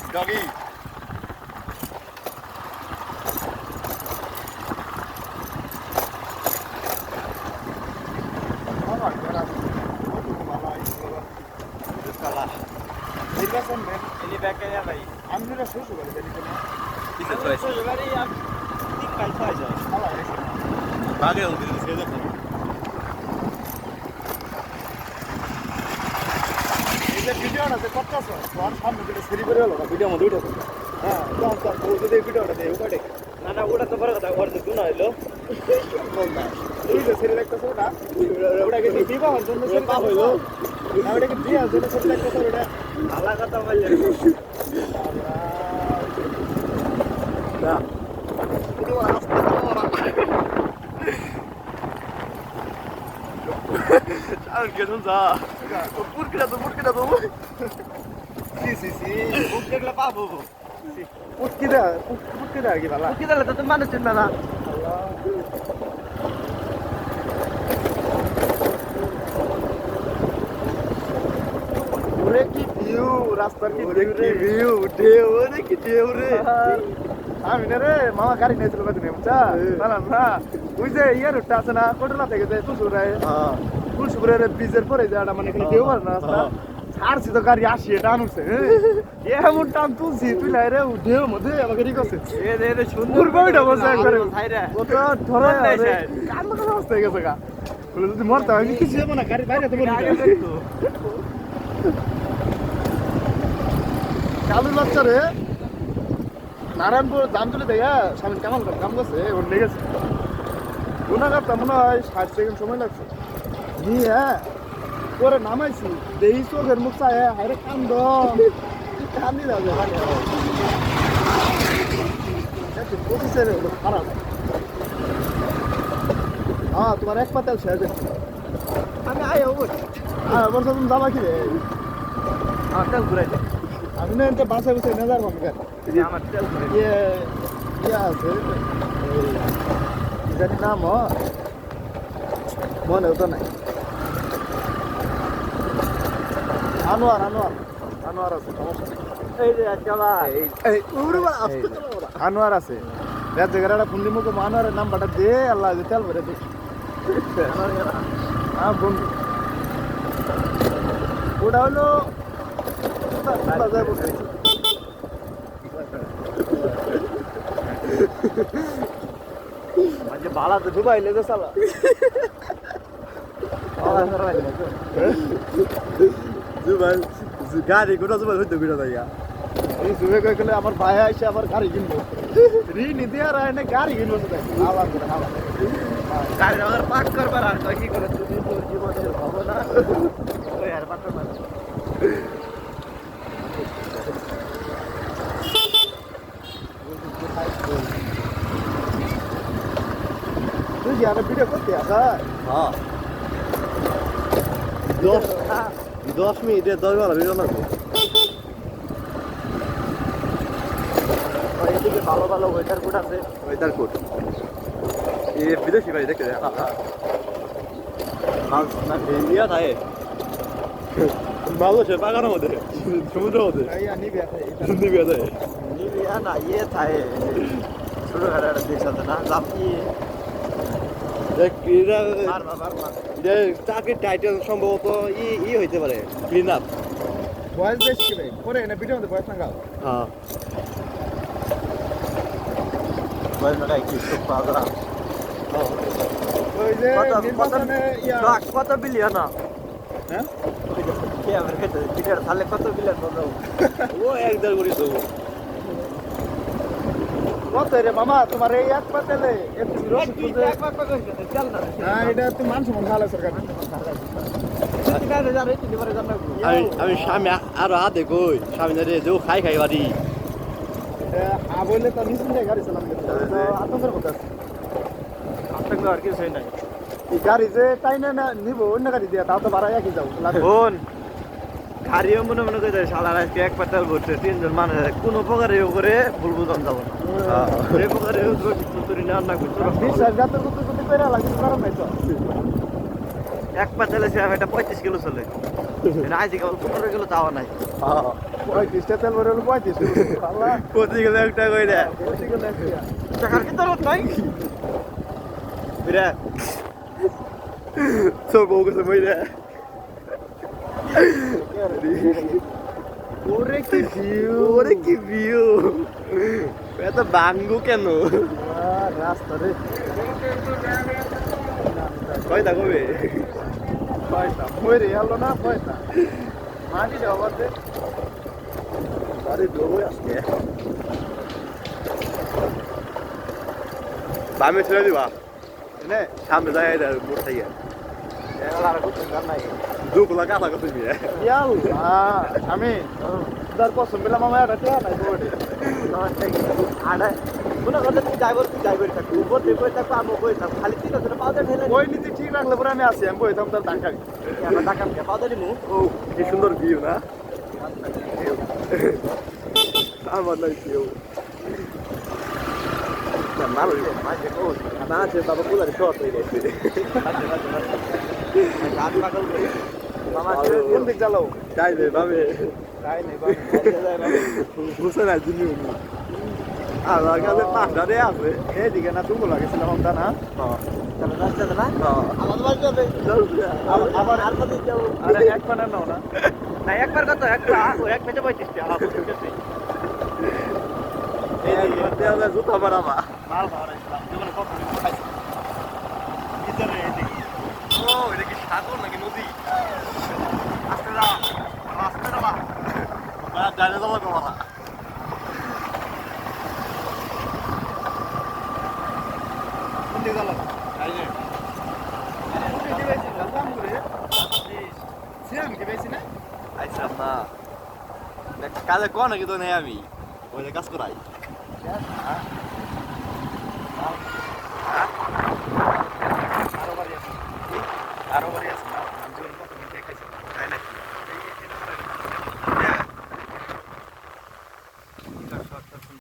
Doggy. Ini pakai apa ini? Ambil susu kali jadi kena. Bisa choice. Sebenarnya yang tinggal saja. Salah ya. Pakai yang itu saya dah. Ini video ada sekolah sah. Tuan kamu kita seri beri loh. Video mau dulu. Tuan tuan itu deh video ada deh. Udah deh. Nana udah tebar kata orang itu nai lo. Itu seri lek tuh sudah. Udah kita tiba orang tuh seri apa itu? Nah udah kita dia sudah seri lek tuh sudah. Alah kata macam. Dah. Udah orang orang. Jangan gitu sah. Pur kita tuh. Si. Mungkin apa bu? Put kita gimana? Kita lihat teman mana cina na. Ure ki view, রাস্তার কি view, ঢেউ কি ঢেউ রে। আমি না রে মামা গাড়ি নিয়েছিল কত নেই বুঝছা না ওই যে ইয়ার উঠতে আছে না কোটলা থেকে যায় তুসুরে তুলসুপুরের ব্রিজের পরে যাটা মানে এখানে ঢেউ আর না রাস্তা ছাড়ছি তো গাড়ি আসি এটা আনুছে এমন টান তুলছি তুই লাই রে ঢেউ মধ্যে আমাকে ঠিক আছে এ সুন্দর বইটা বসে একবারে ভাইরা ও তো ধরে কান্না কান্না অবস্থা হয়ে গেছে গা বলে যদি মরতে হয় আমি কিছু যাবো না গাড়ি বাইরে তো বলবি কালুর বাচ্চা রে নারায়ণপুর দামতুলি থেকে স্বামী কামাল কাম করছে ওর লেগেছে গুণাগার তো মনে হয় 60 সেকেন্ড সময় লাগছে নিয়ে পরে নামাইছি দেহি চোখের মুখ চায় হাইরে কান্দ কান্দি যাবে খারাপ হ্যাঁ তোমার এক পাতাল শেষ আমি আয় হবো বলছো তুমি যাবা কি রে আমার তেল ঘুরাই দে আমি না এটা বাসায় বসে নেজার ভূমিকা আমার তেল ঘুরাই ইয়ে আছে জানি নাম মনে হতো নাই আনোয়ার আছে সমস্যা নেই এই যে চলা আনোয়ার আছে রাত জায়গাটা পুন্ডি মুখে আনোয়ারের নাম্বারটা দে আল্লাহ তেল ভরে দে হ্যাঁ বন্ধু ওটা হলো म्हणजे बाला तर डुबायले जसाला গাড়ি কোটা জমা হইতো বিড়া দাইয়া এই সুবে কই গেলে আমার ভাই আইসে আবার গাড়ি কিনবো ঋণ দিয়ে আর এনে গাড়ি কিনবো সেটা আবার করে আবার গাড়ি আবার পাক করবার আর কি করে তুমি তোর জীবনের ভাবনা ওই আর পাক করবার তুই কি আর ভিডিও করতে আসা হ্যাঁ 10 মিনিটে 10 বার ভিডিও লাগবে এদিকে ভালো ভালো ওয়েটার কোড আছে ওয়েদার কোড এই বিদেশি ভাই দেখে ইন্ডিয়া থাকে বাংলাদেশে বাগানের মধ্যে সমুদ্রের মধ্যে নিবি নিবি আছে নিবিয়া না ইয়ে থাকে ছোটখাটো একটা দেশ আছে না জাপি চাকরির টাইটেল সম্ভবত ই হইতে পারে ক্লিন আপ বয়স বেশি কি ভাই পরে না ভিডিও মধ্যে বয়স না গাও হ্যাঁ বল না কি খুব পাগলা ওই যে নির্বাচনে ইয়া কত বিলিয়ন না হ্যাঁ কে আমার কাছে টিকার তাহলে কত বিলিয়ন পাবো ও একদম করে দেবো কত রে মামা তোমার এই এক পাতেলে একটু রসিদ খুঁজে চল না না এটা তো মান সম্মান ভালো সরকার আমি স্বামী আরো হাতে কই স্বামী রে যে খাই বাড়ি বললে তো নিশ্চিন্তে গাড়ি চালান আতঙ্কের কথা আছে আতঙ্ক আর কিছু নাই এই গাড়ি যে তাই না নিব অন্য গাড়ি দিয়ে তাও তো ভাড়া একই যাও বোন গাড়িও মনে মনে করে সারা আজকে এক পাতাল ভরছে 3 জন মানুষ কোনো প্রকারে করে ভুল বুঝান যাব না এই প্রকারে তুই না না কিছু বিশ্বাস গাতের করতে করতে পেরা লাগে কারণ নাই তো এক পাতালে সে এটা 35 কিলো চলে আইসি কেবল 15 কিলো চাওয়া নাই 35টা তেল ভরে হলো 35 আল্লাহ প্রতি গেলে একটা কই রে টাকার কি দরদ নাই বিরা সব বউ গেছে মই রে ওরে কি ভিউ ওরে কি ভিউ এত বাঙ্গু কেন রাস্তা রে কয়টা কবে পয়সা মরে গেল না পয়সা মাটি যাওয়ার দে আরে দৌড়ে আসছে বামে ছেড়ে দিবা নে সামনে যায় এটা মোট থেকে এলা আর কিছু গান নাই দুগুলা কাটা করতে দিয়ে ইয়াল্লা আমি দার পছন্দ পেলাম আমার একটা টিয়া নাই বড়ে আড়া কোনা কথা তুই ড্রাইভার থাকবি উপর থেকে বই থাকবো আমি বই থাকবো খালি 3000 পাউডার ঢেলে ওই নীতি ঠিক রাখলে পরে আমি আসি আমি বইতাম তার টাকা আমরা টাকা দিয়ে পাউডার দিমু ও কি সুন্দর ভিউ না আমার নাই ভিউ মারো মাঝে কোন না আছে বাবা কুলারে শর্ট হয়ে গেছে গান পাগল করে মামা কোন দিক চালাও যাই রে বাবে তাই নেই বাবা বুঝে না জিনি আমার কাছে পাঁচটা রে আছে এইদিকে না তুমি লাগেছিলাম আমরা না তাহলে রাস্তা না হ্যাঁ আমাদের বাড়ি যাবে আবার আর কত যাবো আরে এক পানা নাও না না একবার কত একটা ও এক মেটে 35 টাকা এই জুতা মারাবা মাল মারাইছিলাম জীবনে কত খাইছি ইদারে এইদিকে ও এটা কি সাগর নাকি নদী আস্তে যাও আস্তে যাও জানে যাবো কমা কোন দিকে চালাও এই যে কোন দিকে বেশি লাগাম করে সিয়াম কে বেশি না আইসাম না কাজে কোন নাকি তো নেই আমি ওই কাজ করাই